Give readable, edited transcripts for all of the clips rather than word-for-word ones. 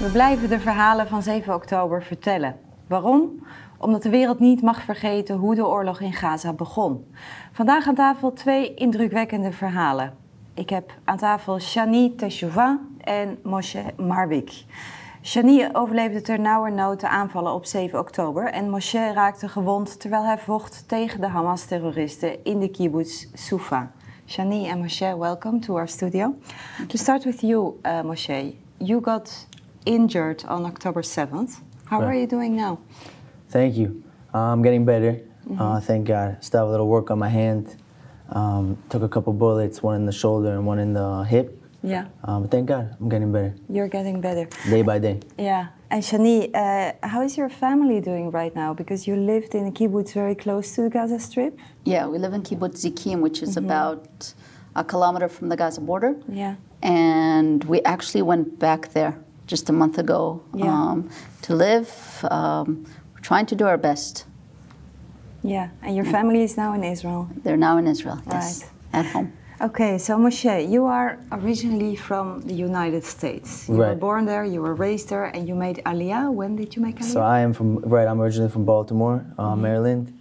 We blijven de verhalen van 7 oktober vertellen. Waarom? Omdat de wereld niet mag vergeten hoe de oorlog in Gaza begon. Vandaag aan tafel 2 indrukwekkende verhalen. Ik heb aan tafel Shani Teshuvah en Moshe Marwik. Shani overleefde ternauwernood de aanvallen op 7 oktober en Moshe raakte gewond terwijl hij vocht tegen de Hamas-terroristen in de kibboetsbewoner. Shani and Moshe, welcome to our studio. To start with you, Moshe, you got injured on October 7th. How are you doing now? Thank you. I'm getting better. Thank God. Still have a little work on my hand. Took a couple bullets, one in the shoulder and one in the hip. Yeah. But thank God, I'm getting better. You're getting better. Day by day. Yeah. And Shani, how is your family doing right now? Because you lived in a kibbutz very close to the Gaza Strip. Yeah, we live in kibbutz Zikim, which is about a kilometer from the Gaza border. Yeah. And we actually went back there just a month ago to live. We're trying to do our best. Yeah, and your family is now in Israel. They're now in Israel, yes, Right. at home. Okay, so Moshe, you are originally from the United States. You were born there, you were raised there, and you made Aliyah. When did you make Aliyah? So I'm originally from Baltimore, Maryland.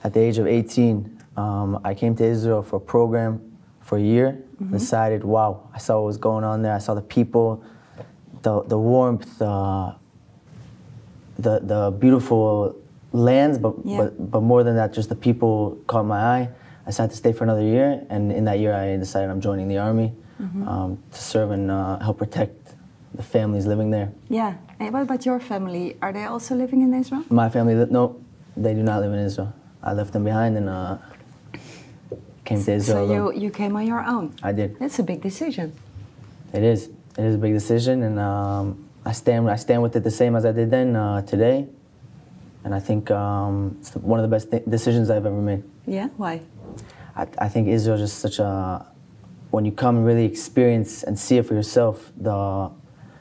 At the age of 18, I came to Israel for a program for a year. Decided, wow, I saw what was going on there. I saw the people, the warmth, the beautiful lands, but more than that, just the people caught my eye. I decided to stay for another year, and in that year I decided I'm joining the army to serve and help protect the families living there. Yeah, and what about your family? Are they also living in Israel? My family, no, they do not live in Israel. I left them behind and came to Israel. So you came on your own? I did. That's a big decision. It is. It is a big decision, and I stand with it the same as I did then today. And I think it's one of the best decisions I've ever made. Yeah, why? I think Israel is just such a, when you come and really experience and see it for yourself,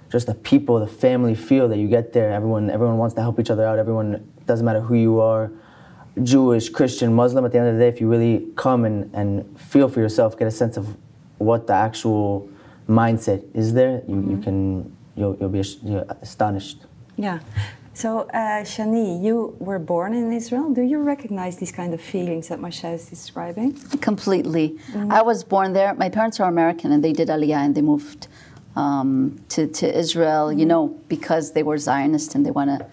just the people, the family feel that you get there. Everyone wants to help each other out. Everyone, doesn't matter who you are, Jewish, Christian, Muslim. At the end of the day, if you really come and feel for yourself, get a sense of what the actual mindset is there, you'll be astonished. Yeah. So, Shani, you were born in Israel. Do you recognize these kind of feelings that Moshe is describing? Completely. I was born there. My parents are American, and they did Aliyah, and they moved to Israel, you know, because they were Zionists and they want to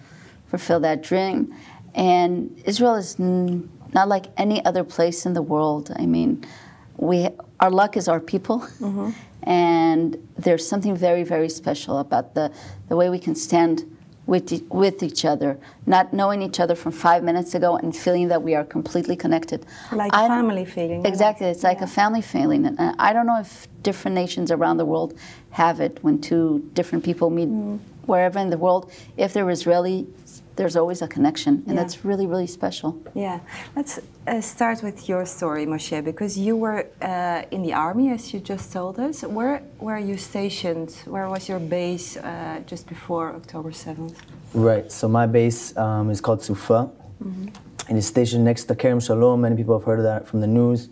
fulfill that dream. And Israel is not like any other place in the world. I mean, our luck is our people. And there's something very, very special about the way we can stand with each other, not knowing each other from 5 minutes ago and feeling that we are completely connected. Like a family feeling. Exactly, it's like a family feeling. And I don't know if different nations around the world have it when two different people meet wherever in the world. If they're Israeli, there's always a connection, and that's really, really special. Yeah, let's start with your story, Moshe, because you were in the army, as you just told us. Where were you stationed? Where was your base just before October 7th? Right, so my base is called Sufa, and it's stationed next to Kerem Shalom. Many people have heard of that from the news.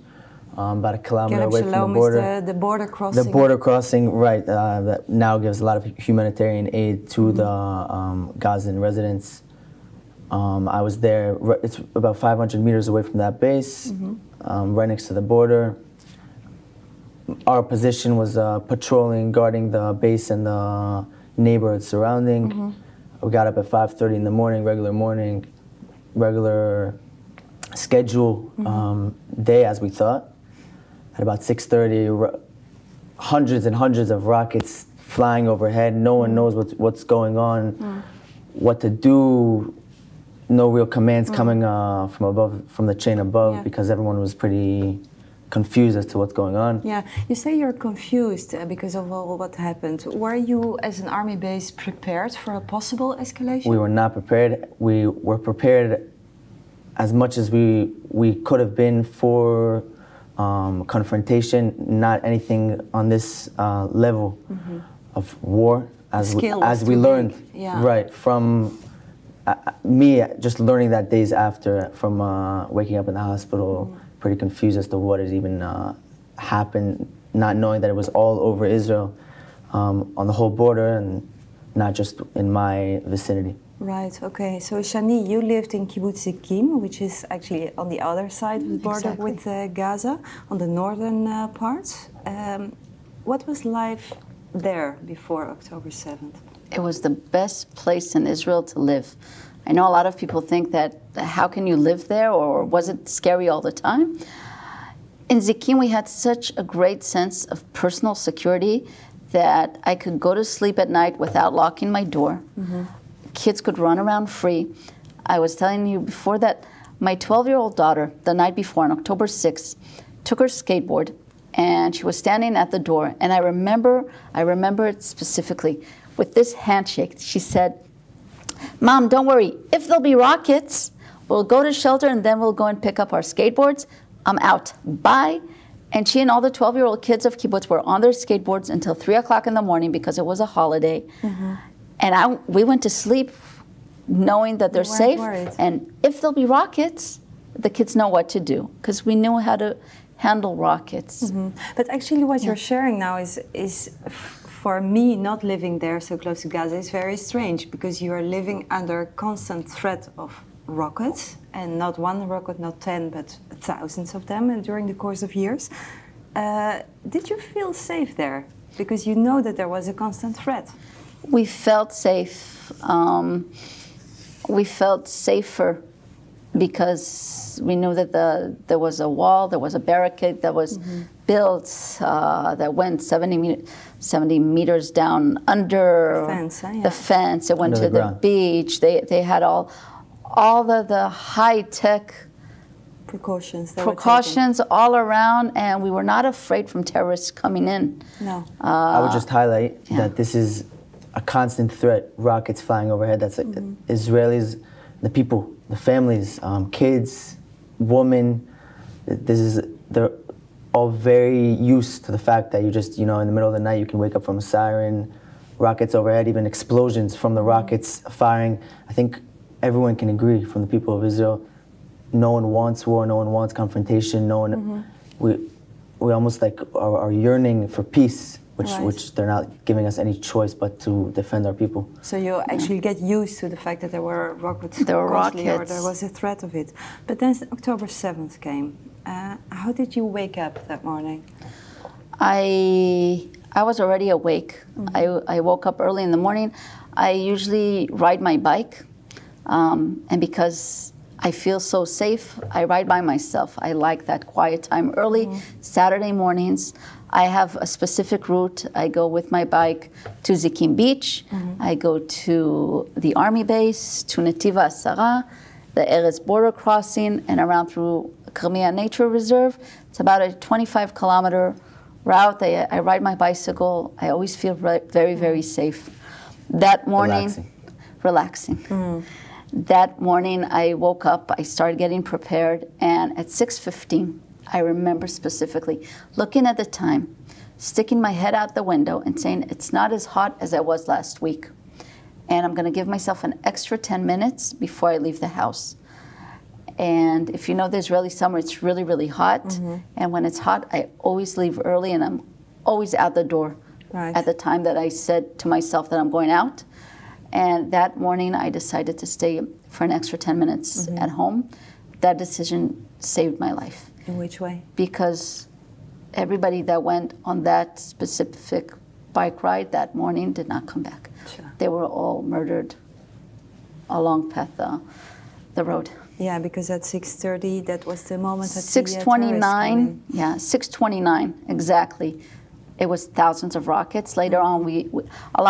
About a kilometer away from the border. Is the border crossing. The border crossing, right, that now gives a lot of humanitarian aid to the Gazan residents. I was there, it's about 500 meters away from that base, right next to the border. Our position was patrolling, guarding the base and the neighborhood surrounding. We got up at 5:30 in the morning, regular schedule day as we thought. At about 6:30, hundreds and hundreds of rockets flying overhead. No one knows what's going on, what to do. No real commands coming from the chain above, because everyone was pretty confused as to what's going on. Yeah, you say you're confused because of all what happened. Were you, as an army base, prepared for a possible escalation? We were not prepared. We were prepared as much as we could have been for confrontation, not anything on this level of war, as we learned, right, from me just learning that days after, from waking up in the hospital, pretty confused as to what had even happened, not knowing that it was all over Israel, on the whole border, and not just in my vicinity. Right, okay. So Shani, you lived in kibbutz which is actually on the other side of the border with Gaza, on the northern parts. What was life there before October 7th? It was the best place in Israel to live. I know a lot of people think that, how can you live there, or was it scary all the time? In Zikim, we had such a great sense of personal security that I could go to sleep at night without locking my door. Kids could run around free. I was telling you before that my 12-year-old daughter, the night before, on October 6th, took her skateboard, and she was standing at the door. And I remember it specifically with this handshake. She said, "Mom, don't worry. If there'll be rockets, we'll go to shelter, and then we'll go and pick up our skateboards. I'm out. Bye." And she and all the 12-year-old kids of kibbutz were on their skateboards until 3 o'clock in the morning because it was a holiday. And we went to sleep knowing that they're safe. Worried. And if there'll be rockets, the kids know what to do, because we knew how to handle rockets. But actually what you're sharing now is for me, not living there so close to Gaza, is very strange, because you are living under constant threat of rockets, and not one rocket, not 10, but thousands of them, and during the course of years. Did you feel safe there? Because you know that there was a constant threat. We felt safe. We felt safer because we knew that there was a wall, there was a barricade that was built that went 70 meters down under the fence. It went to the beach. They had all the high-tech precautions all around, and we were not afraid from terrorists coming in. No. I would just highlight that this is a constant threat, rockets flying overhead. That's like Israelis, the people, the families, kids, women. They're all very used to the fact that you just, in the middle of the night, you can wake up from a siren, rockets overhead, even explosions from the rockets firing. I think everyone can agree, from the people of Israel, no one wants war, no one wants confrontation, no one, we almost like are yearning for peace, which they're not giving us any choice but to defend our people. So you actually get used to the fact that there were rockets, or there was a threat of it. But then October 7th came. How did you wake up that morning? I was already awake. I woke up early in the morning. I usually ride my bike, and because I feel so safe, I ride by myself. I like that quiet time early. Saturday mornings, I have a specific route. I go with my bike to Zikim Beach. I go to the Army base, to Netiva Asara, the Erez border crossing, and around through Kermia Nature Reserve. It's about a 25-kilometer route. I ride my bicycle. I always feel very, very safe. That morning, relaxing. That morning, I woke up, I started getting prepared, and at 6:15, I remember specifically looking at the time, sticking my head out the window and saying, it's not as hot as it was last week, and I'm going to give myself an extra 10 minutes before I leave the house. And if you know the Israeli summer, it's really, really hot, and when it's hot, I always leave early, and I'm always out the door at the time that I said to myself that I'm going out. And that morning, I decided to stay for an extra 10 minutes at home. That decision saved my life. In which way? Because everybody that went on that specific bike ride that morning did not come back. Sure. They were all murdered along the road. Yeah, because at 6:30, that was the moment that 6:29, 6:29, exactly. It was thousands of rockets. Later on, a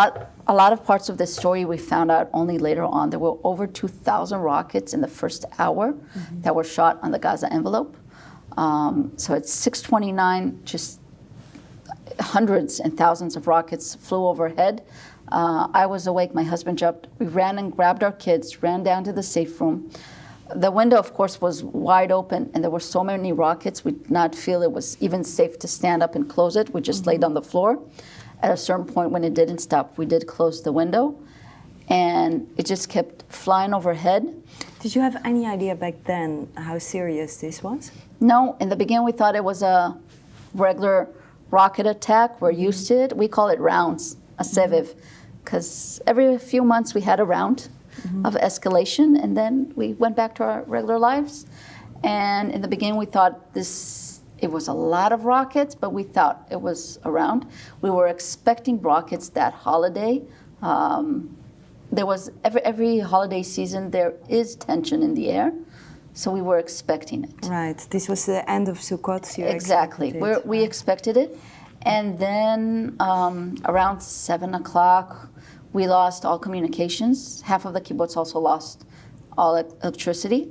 lot of parts of this story we found out only later on. There were over 2,000 rockets in the first hour that were shot on the Gaza envelope. So at 6:29, just hundreds and thousands of rockets flew overhead. I was awake. My husband jumped. We ran and grabbed our kids, ran down to the safe room. The window, of course, was wide open, and there were so many rockets, we did not feel it was even safe to stand up and close it. We just laid on the floor. At a certain point, when it didn't stop, we did close the window, and it just kept flying overhead. Did you have any idea back then how serious this was? No. In the beginning, we thought it was a regular rocket attack. We're used to it. We call it rounds, a seviv. because every few months we had a round of escalation, and then we went back to our regular lives. And in the beginning, we thought it was a lot of rockets, but we thought it was around. We were expecting rockets that holiday. There was every holiday season, there is tension in the air. So we were expecting it. Right. This was the end of Sukkot. Exactly. We expected it. And then around 7 o'clock, we lost all communications. Half of the kibbutz also lost all electricity.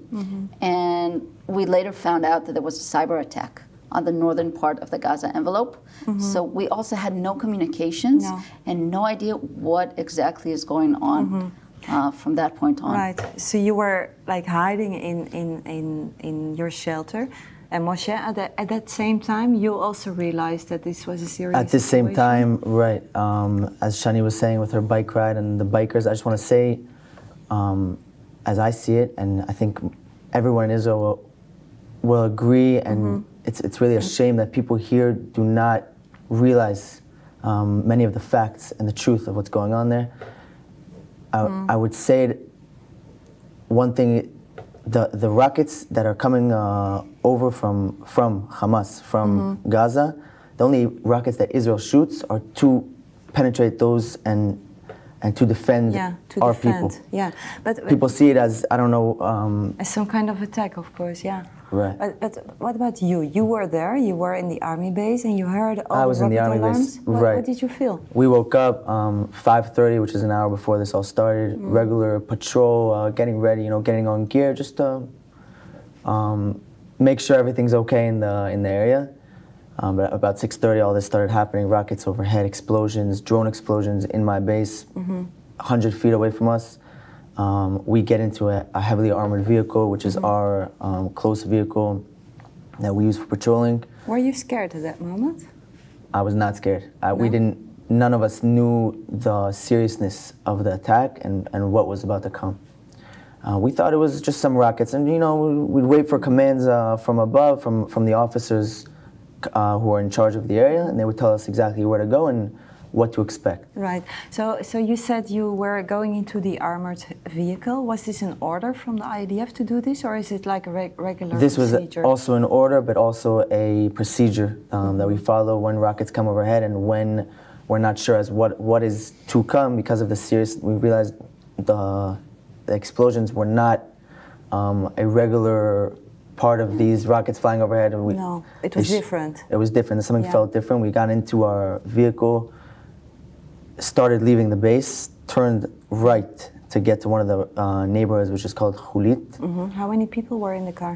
And we later found out that there was a cyber attack on the northern part of the Gaza envelope. So we also had no communications and no idea what exactly is going on. From that point on. Right. So you were like hiding in your shelter, and Moshe, at that same time, you also realized that this was a serious At the situation? same time, right. As Shani was saying with her bike ride and the bikers, I just want to say, as I see it, and I think everyone in Israel will agree, and it's really a shame that people here do not realize many of the facts and the truth of what's going on there. I would say one thing, the rockets that are coming over from Hamas, from Gaza, the only rockets that Israel shoots are to penetrate those and to defend our people. Yeah, but people see it as, I don't know... as some kind of attack, of course, yeah. Right. But what about you? You were there, you were in the army base, and you heard all I was the in the rocket army alarms. base, What did you feel? We woke up 5:30, which is an hour before this all started. Regular patrol, getting ready, getting on gear, just to make sure everything's okay in the area. But about 6:30, all this started happening. Rockets overhead, explosions, drone explosions in my base, 100 feet away from us. We get into a heavily armored vehicle, which is our close vehicle that we use for patrolling. Were you scared at that moment? I was not scared. None of us knew the seriousness of the attack and what was about to come. We thought it was just some rockets, and we'd wait for commands from above, from the officers who are in charge of the area, and they would tell us exactly where to go and what to expect. Right. So you said you were going into the armored vehicle. Was this an order from the IDF to do this, or is it like a regular This procedure? Was also an order, but also a procedure that we follow when rockets come overhead and when we're not sure as what is to come because of the serious. We realized the explosions were not a regular part of these rockets flying overhead. And no, it was different. It was different. Something felt different. We got into our vehicle, started leaving the base, turned right to get to one of the neighborhoods, which is called Chulit. How many people were in the car?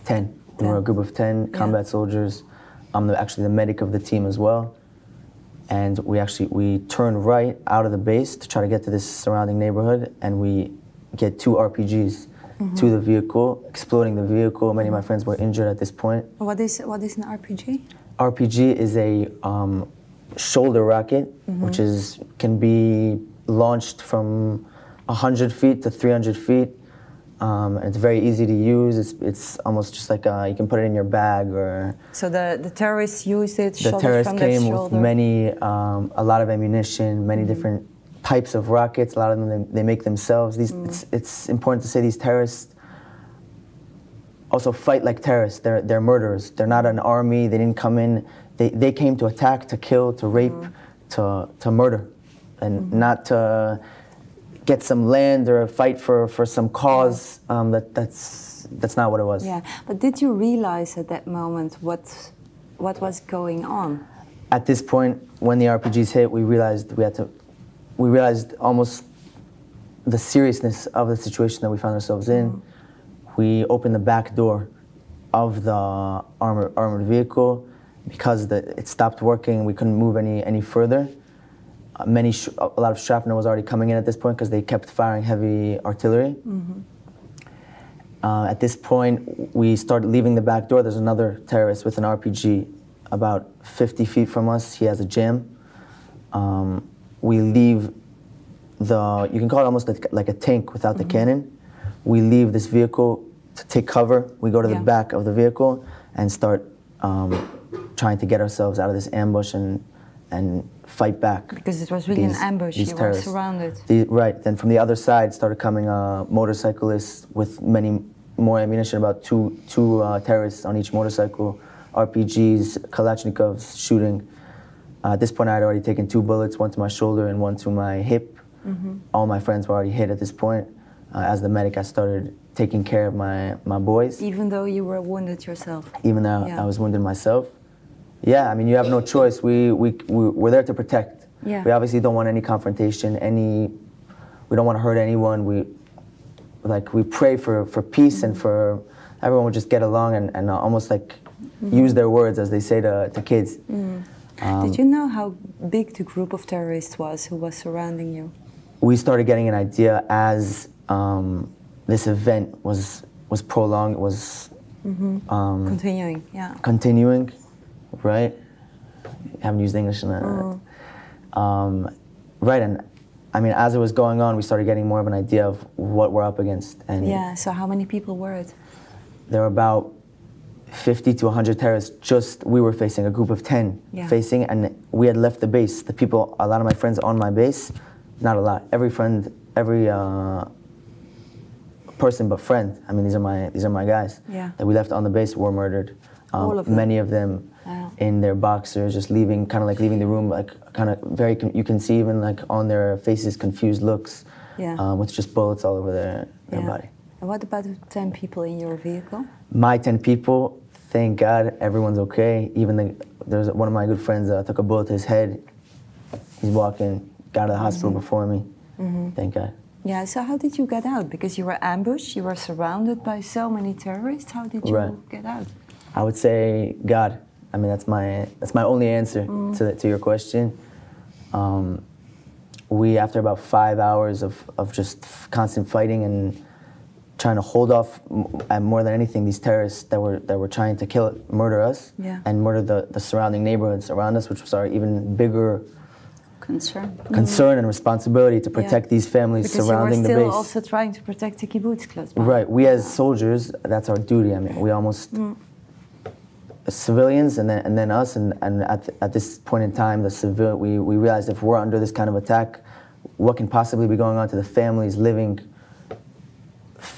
10. We were a group of 10 combat soldiers. I'm actually the medic of the team as well. And we turned right out of the base to try to get to this surrounding neighborhood, and we get 2 RPGs to the vehicle, exploding the vehicle. Many of my friends were injured at this point. What is an RPG? RPG is a shoulder rocket, which can be launched from 100 feet to 300 feet. And it's very easy to use. It's almost just like you can put it in your bag or. So the terrorists used it. The terrorists came with a lot of ammunition, many different types of rockets. A lot of them they make themselves. It's important to say these terrorists also fight like terrorists. They're murderers. They're not an army. They didn't come in. They came to attack, to kill, to rape, to murder, and not to get some land or fight for some cause. That's not what it was. Yeah, but did you realize at that moment what was going on? At this point, when the RPGs hit, we realized almost the seriousness of the situation that we found ourselves in. We opened the back door of the armored vehicle because it stopped working. We couldn't move any further. A lot of shrapnel was already coming in at this point because they kept firing heavy artillery. At this point, we started leaving the back door. There's another terrorist with an RPG about 50 feet from us. He has a jam. We leave you can call it almost like a tank without the cannon. We leave this vehicle to take cover. We go to the back of the vehicle and start trying to get ourselves out of this ambush and and fight back. Because it was really an ambush, you were surrounded. Right, then from the other side started coming motorcyclists with many more ammunition, about two terrorists on each motorcycle, RPGs, Kalashnikovs shooting. At this point I had already taken 2 bullets, one to my shoulder and one to my hip. All my friends were already hit at this point. As the medic, I started taking care of my boys. Even though you were wounded yourself? Even though I was wounded myself. Yeah, I mean, you have no choice. We're there to protect. Yeah. We obviously don't want any confrontation, we don't want to hurt anyone. We pray for peace and for everyone would just get along and almost like use their words, as they say to kids. Did you know how big the group of terrorists was who was surrounding you? We started getting an idea as this event was prolonged, was continuing, yeah. Continuing, right? I haven't used English in that. Right, and I mean, as it was going on, we started getting more of an idea of what we're up against. And yeah, so how many people were it? There were about 50 to 100 terrorists, we were facing, a group of 10 facing, and we had left the base. The people, a lot of my friends on my base, not a lot, every friend, every person but friend, I mean, these are my guys that we left on the base were murdered. All of them? Many of them in their boxers, just leaving, kind of like leaving the room, like kind of very, you can see even like on their faces confused looks with just bullets all over their body. And what about the 10 people in your vehicle? My 10 people, thank God, everyone's okay. Even there's one of my good friends took a bullet to his head. He's walking, got to the hospital before me. Thank God. Yeah, so how did you get out? Because you were ambushed, you were surrounded by so many terrorists. How did you get out? I would say God. I mean, that's my only answer to your question. We, after about 5 hours of just constant fighting and trying to hold off, and more than anything, these terrorists that were trying to murder us and murder the surrounding neighborhoods around us, which was our even bigger concern and responsibility to protect these families surrounding the base. Because you were still also trying to protect the kibbutz close by. Right. We as soldiers, that's our duty. I mean, we almost civilians and then us, and at this point in time, we realized if we're under this kind of attack, what can possibly be going on to the families living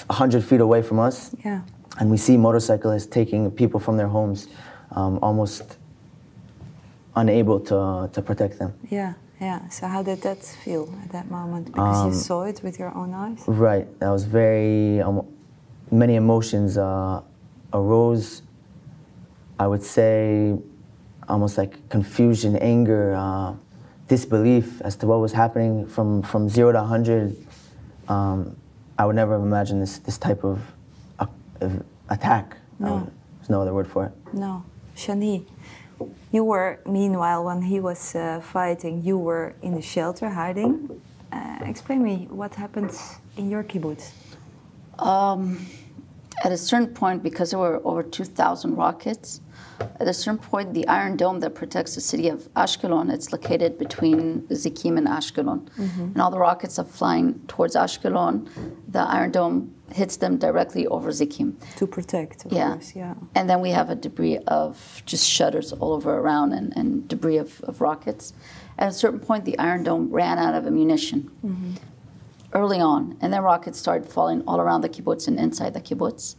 100 feet away from us? Yeah. And we see motorcyclists taking people from their homes, almost unable to protect them. Yeah. Yeah, so how did that feel at that moment? Because you saw it with your own eyes? Right, that was very, many emotions arose. I would say almost like confusion, anger, disbelief as to what was happening from 0 to 100. I would never have imagined this type of attack. No. There's no other word for it. No. Shani, you were, meanwhile, when he was fighting, you were in the shelter hiding. Explain me what happened in your kibbutz. At a certain point, because there were over 2,000 rockets, at a certain point, the Iron Dome that protects the city of Ashkelon, it's located between Zikim and Ashkelon. And all the rockets are flying towards Ashkelon. The Iron Dome hits them directly over Zikim. To protect, of course, yeah. And then we have a debris of just shutters all over around and debris of rockets. At a certain point, the Iron Dome ran out of ammunition early on. And then rockets started falling all around the kibbutz and inside the kibbutz.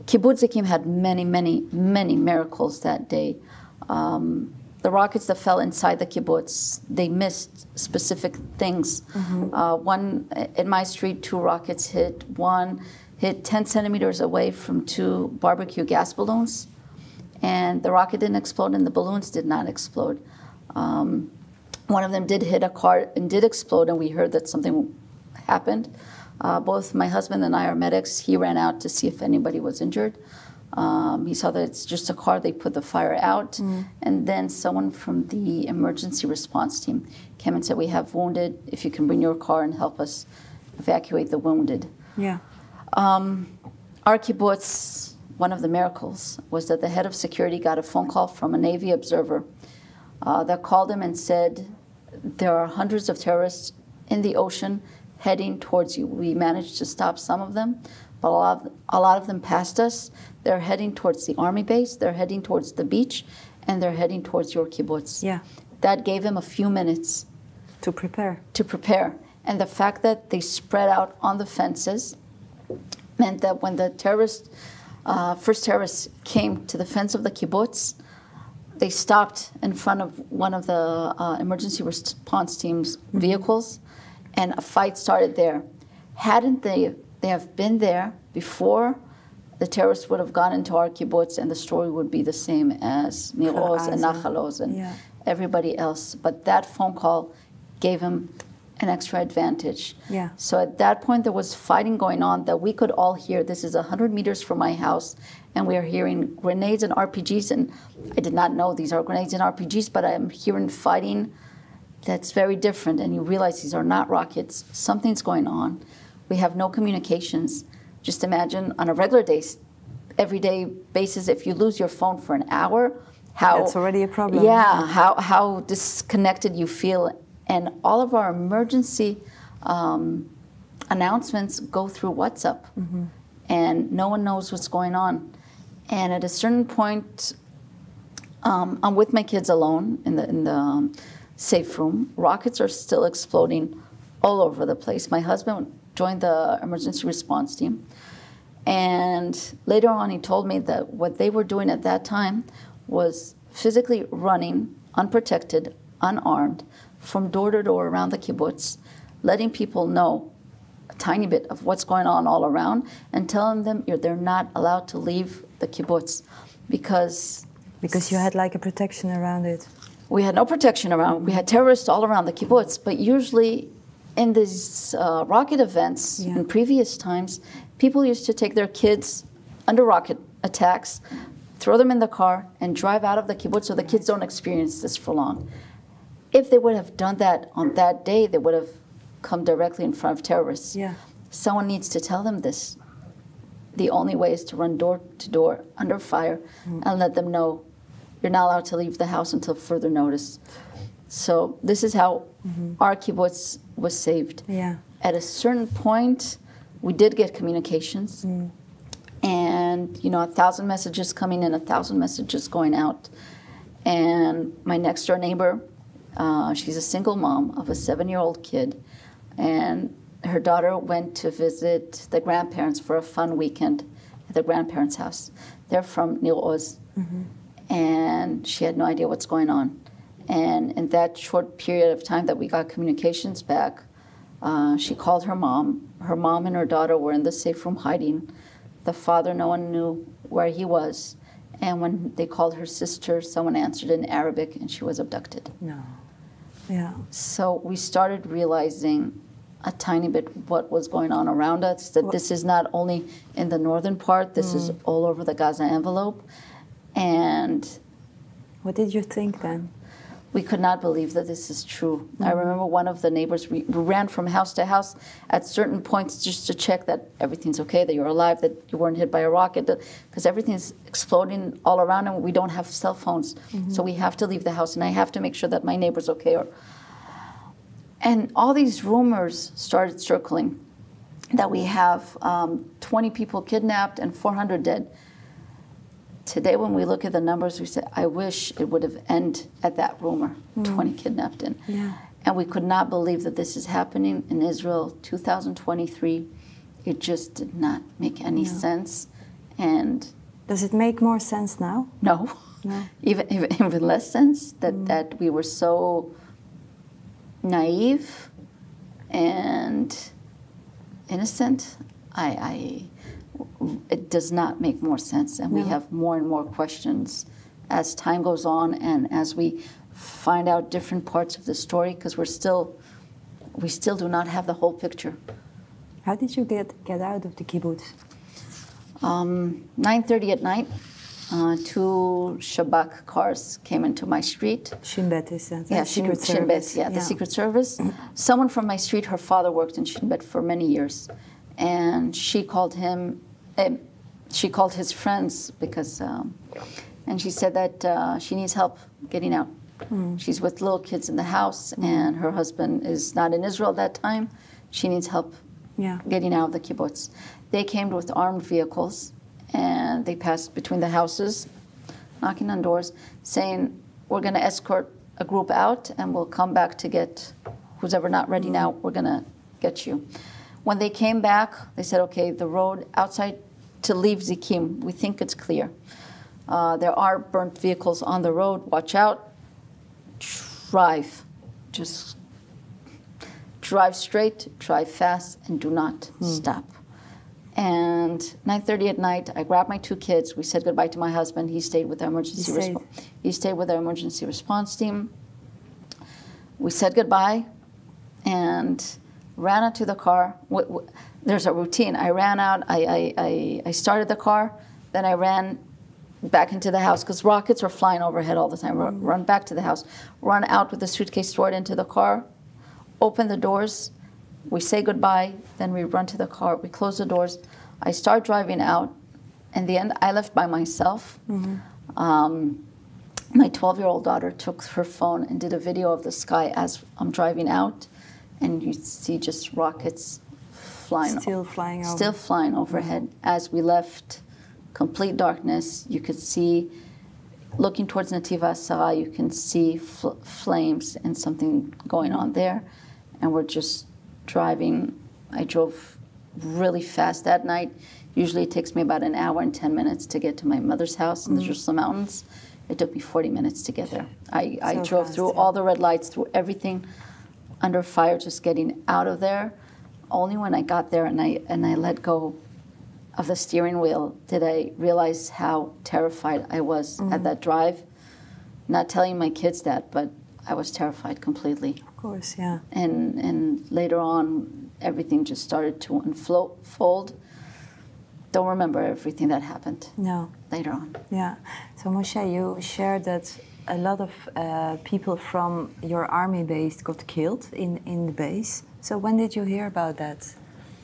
Kibbutz Zikim had many, many, many miracles that day. The rockets that fell inside the kibbutz, they missed specific things. One, in my street, 2 rockets hit. One hit 10 centimeters away from 2 barbecue gas balloons. And the rocket didn't explode and the balloons did not explode. One of them did hit a car and did explode, and we heard that something happened. Both my husband and I are medics. He ran out to see if anybody was injured. He saw that it's just a car. They put the fire out. And then someone from the emergency response team came and said, we have wounded. If you can bring your car and help us evacuate the wounded. Yeah. Our kibbutz, one of the miracles, was that the head of security got a phone call from a Navy observer that called him and said, there are hundreds of terrorists in the ocean heading towards you. We managed to stop some of them, but a lot of them passed us. They're heading towards the army base. They're heading towards the beach, and they're heading towards your kibbutz. Yeah. That gave him a few minutes To prepare. to prepare. And the fact that they spread out on the fences meant that when the first terrorists came to the fence of the kibbutz, they stopped in front of one of the emergency response team's vehicles, and a fight started there. Hadn't they have been there before, the terrorists would have gone into our kibbutz, and the story would be the same as Nir Oz and Nachal Oz and everybody else. But that phone call gave him an extra advantage. Yeah. So at that point, there was fighting going on that we could all hear. This is 100 meters from my house, and we are hearing grenades and RPGs, and I did not know these are grenades and RPGs, but I'm hearing fighting that's very different, and you realize these are not rockets. Something's going on. We have no communications. Just imagine on a regular day, everyday basis, if you lose your phone for an hour, how... That's already a problem. Yeah, how disconnected you feel. And all of our emergency announcements go through WhatsApp, and no one knows what's going on. And at a certain point, I'm with my kids alone in the safe room. Rockets are still exploding all over the place. My husband joined the emergency response team, and later on he told me that what they were doing at that time was physically running, unprotected, unarmed, from door to door around the kibbutz, letting people know a tiny bit of what's going on all around, and telling them they're not allowed to leave the kibbutz because you had like a protection around it. We had no protection around. We had terrorists all around the kibbutz, but usually in these rocket events in previous times, people used to take their kids under rocket attacks, throw them in the car, and drive out of the kibbutz so the kids don't experience this for long. If they would have done that on that day, they would have come directly in front of terrorists. Yeah. Someone needs to tell them this. The only way is to run door to door under fire and let them know you're not allowed to leave the house until further notice. So this is how our kibbutz was saved. Yeah. At a certain point, we did get communications. And, 1,000 messages coming in, 1,000 messages going out. And my next door neighbor, she's a single mom of a 7-year-old kid, and her daughter went to visit the grandparents for a fun weekend at the grandparents' house. They're from Nir Oz, and she had no idea what's going on. And in that short period of time that we got communications back, she called her mom. Her mom and her daughter were in the safe room hiding. The father, no one knew where he was. And when they called her sister, someone answered in Arabic, and she was abducted. No. Yeah. So we started realizing a tiny bit what was going on around us, that this is not only in the northern part, this is all over the Gaza envelope. And what did you think then? We could not believe that this is true. I remember one of the neighbors, we ran from house to house at certain points just to check that everything's okay, that you're alive, that you weren't hit by a rocket, because everything's exploding all around and we don't have cell phones. So we have to leave the house, and I have to make sure that my neighbor's okay. And all these rumors started circling that we have 20 people kidnapped and 400 dead. Today, when we look at the numbers, we say, I wish it would have ended at that rumor, 20 kidnapped in. And we could not believe that this is happening in Israel, 2023. It just did not make any sense. And does it make more sense now? No. Even less sense that we were so naive and innocent. It does not make more sense, and we have more and more questions as time goes on and as we find out different parts of the story, because we still do not have the whole picture. How did you get out of the kibbutz? 9:30 at night, 2 Shabak cars came into my street. Shin Bet is that? Yeah, Secret Shin Bet, Service. the Secret Service. Someone from my street, her father worked in Shin Bet for many years. And she called his friends because, and she said that she needs help getting out. She's with little kids in the house, and her husband is not in Israel at that time. She needs help getting out of the kibbutz. They came with armed vehicles, and they passed between the houses knocking on doors, saying, we're going to escort a group out and we'll come back to get who's ever not ready now, we're going to get you. When they came back, they said, okay, the road outside to leave Zikim, we think it's clear. There are burnt vehicles on the road, watch out, drive. Just drive straight, drive fast, and do not stop. And 9:30 at night, I grabbed my 2 kids. We said goodbye to my husband. He stayed with our emergency response team. We said goodbye and ran out to the car. There's a routine. I ran out. I started the car. Then I ran back into the house because rockets are flying overhead all the time. Run back to the house. Run out with the suitcase, throw it into the car. Open the doors. We say goodbye, then we run to the car, we close the doors. I start driving out. In the end, I left by myself. My 12-year-old daughter took her phone and did a video of the sky as I'm driving out, and you see just rockets flying. Still flying over. Still flying overhead. As we left, complete darkness. You could see, looking towards Nativa Sarah, you can see flames and something going on there. And we're just driving. I drove really fast that night. Usually it takes me about an hour and 10 minutes to get to my mother's house in the Jerusalem Mountains. It took me 40 minutes to get there. I drove through all the red lights, through everything, under fire, just getting out of there. Only when I got there and I let go of the steering wheel did I realize how terrified I was at that drive. Not telling my kids that, but I was terrified completely. Of course, yeah. And later on, everything just started to unfold. Don't remember everything that happened. No. Later on. Yeah. So Moshe, you shared that a lot of people from your army base got killed in the base. So when did you hear about that?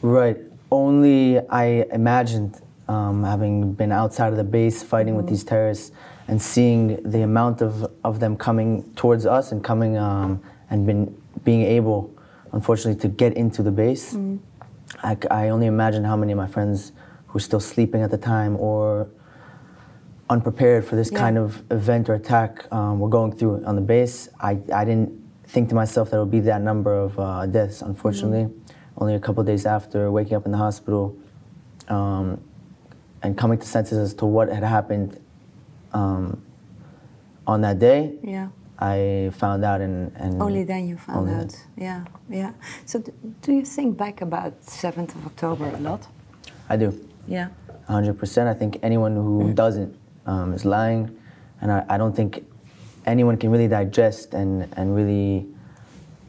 Right. Only I imagined, having been outside of the base fighting with these terrorists and seeing the amount of them coming towards us and coming and being able, unfortunately, to get into the base. I only imagine how many of my friends who were still sleeping at the time or unprepared for this kind of event or attack were going through on the base. I didn't think to myself that it would be that number of deaths, unfortunately. Only a couple of days after waking up in the hospital and coming to senses as to what had happened on that day, I found out and only then you found out. Yeah, yeah. So do you think back about 7th of October a lot? I do. Yeah. 100%. I think anyone who doesn't is lying, and I don't think anyone can really digest and really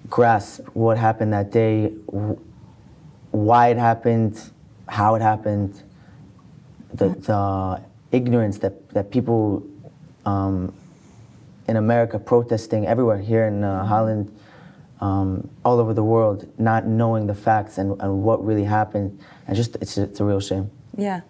grasp what happened that day, why it happened, how it happened, the ignorance that people in America protesting everywhere, here in Holland, all over the world, not knowing the facts and what really happened, and just it's a real shame. Yeah,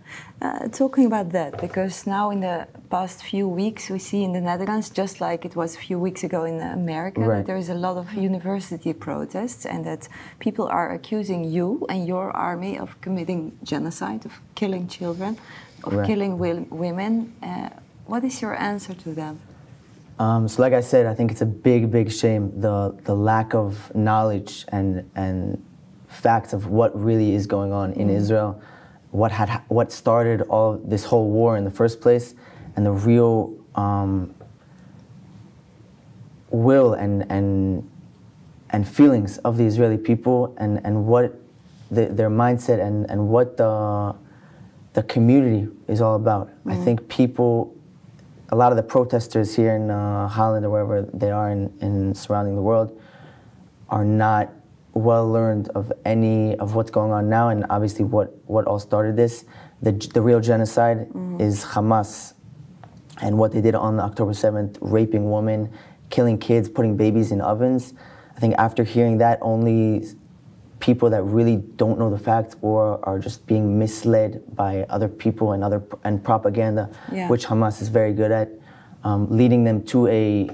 talking about that, because now in the past few weeks we see in the Netherlands, just like it was a few weeks ago in America, that there is a lot of university protests and that people are accusing you and your army of committing genocide, of killing children, of killing women. What is your answer to them? So like I said, I think it's a big shame, the lack of knowledge and facts of what really is going on in Israel, what started all this whole war in the first place, and the real will and feelings of the Israeli people, and what their mindset and what the community is all about. I think people, a lot of the protesters here in Holland or wherever they are in surrounding the world, are not well learned of any of what's going on now, and obviously what all started this. The real genocide is Hamas and what they did on October 7th, raping women, killing kids, putting babies in ovens. I think after hearing that, only people that really don't know the facts or are just being misled by other people and propaganda, which Hamas is very good at, leading them to a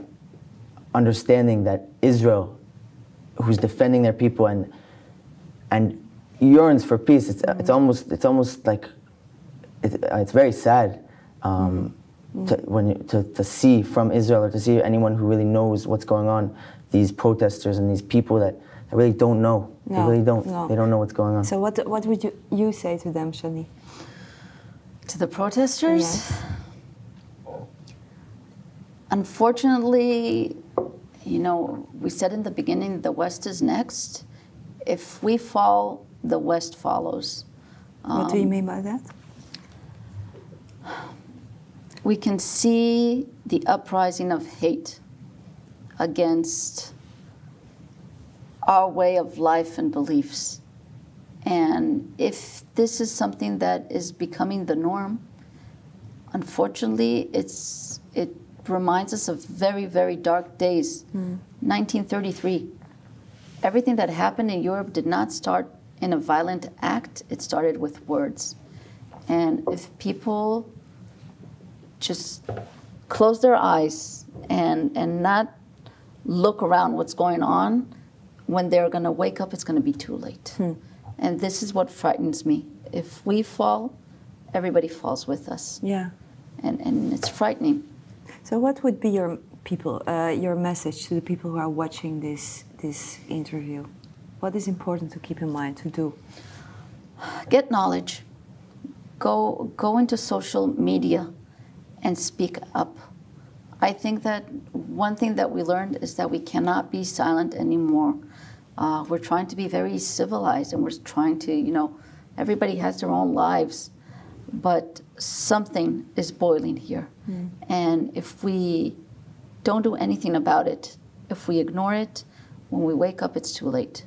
understanding that Israel, who's defending their people and yearns for peace. It's almost like it's very sad to see from Israel, or to see anyone who really knows what's going on, these protesters and these people that really don't know. No, they really don't. No. They don't know what's going on. So what would you say to them, Shani? To the protesters? Yes. Unfortunately, you know, we said in the beginning, the West is next. If we fall, the West follows. What do you mean by that? We can see the uprising of hate against our way of life and beliefs. And if this is something that is becoming the norm, unfortunately, it reminds us of very, very dark days. 1933. Everything that happened in Europe did not start in a violent act. It started with words. And if people just close their eyes and not look around what's going on, when they're going to wake up, it's going to be too late. And this is what frightens me. If we fall, everybody falls with us. Yeah. And it's frightening. So what would be your message to the people who are watching this interview? What is important to keep in mind to do? Get knowledge. Go into social media and speak up. I think that one thing that we learned is that we cannot be silent anymore. We're trying to be very civilized, and we're trying to, you know, everybody has their own lives, but something is boiling here. And if we don't do anything about it, if we ignore it, when we wake up, it's too late.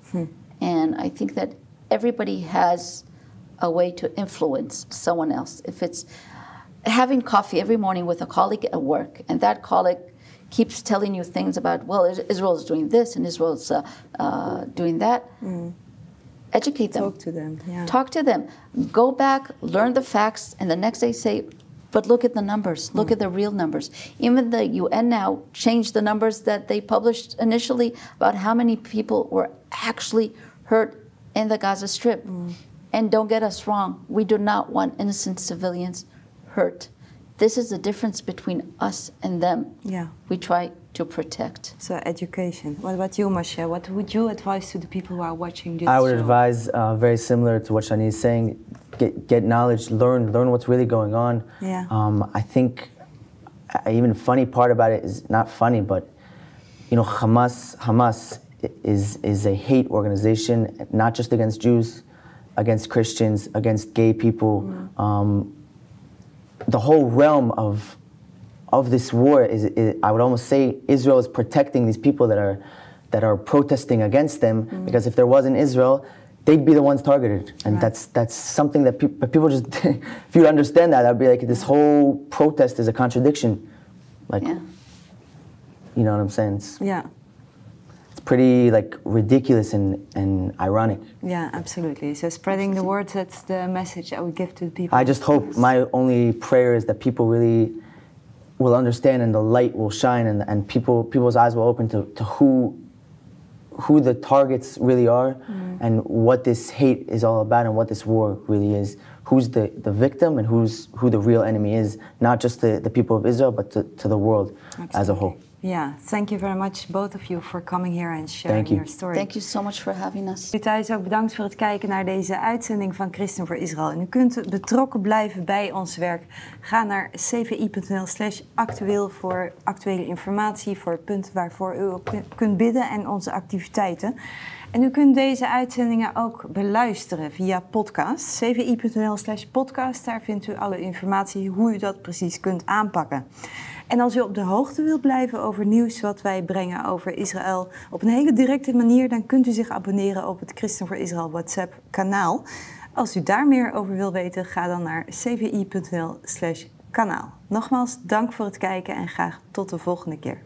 And I think that everybody has a way to influence someone else. If it's having coffee every morning with a colleague at work, and that colleague keeps telling you things about, well, Israel is doing this and Israel is doing that. Educate them. Talk to them. Yeah. Talk to them. Go back, learn the facts, and the next day say, but look at the numbers. Look at the real numbers. Even the UN now changed the numbers that they published initially about how many people were actually hurt in the Gaza Strip. And don't get us wrong, we do not want innocent civilians hurt. This is the difference between us and them. Yeah. We try to protect. So education. What about you, Moshe? What would you advise to the people who are watching this show? I would advise very similar to what Shani is saying. Get knowledge, learn what's really going on. Yeah. I think even funny part about it is not funny, but you know, Hamas is a hate organization, not just against Jews, against Christians, against gay people. The whole realm of this war is, I would almost say, Israel is protecting these people that are protesting against them, because if there wasn't Israel, they'd be the ones targeted. And that's something that people just, if you understand that, I'd be like, this whole protest is a contradiction. Like, you know what I'm saying? It's pretty like ridiculous and ironic. Yeah, absolutely. So spreading the word, that's the message I would give to the people. I just hope, my only prayer is that people really will understand and the light will shine, and people's eyes will open to who the targets really are, and what this hate is all about, and what this war really is. Who's the victim and who the real enemy is, not just the people of Israel, but to the world as a whole. Ja, thank you very much, both of you, for coming here and sharing your story. Thank you so much for having us. U thuis ook bedankt voor het kijken naar deze uitzending van Christen voor Israël. En u kunt betrokken blijven bij ons werk. Ga naar cvi.nl/actueel voor actuele informatie, voor punten waarvoor u ook kunt bidden en onze activiteiten. En u kunt deze uitzendingen ook beluisteren via podcast. cvi.nl/podcast, daar vindt u alle informatie hoe u dat precies kunt aanpakken. En als u op de hoogte wilt blijven over nieuws wat wij brengen over Israël op een hele directe manier, dan kunt u zich abonneren op het Christen voor Israël WhatsApp kanaal. Als u daar meer over wilt weten, ga dan naar cvi.nl/kanaal. Nogmaals, dank voor het kijken en graag tot de volgende keer.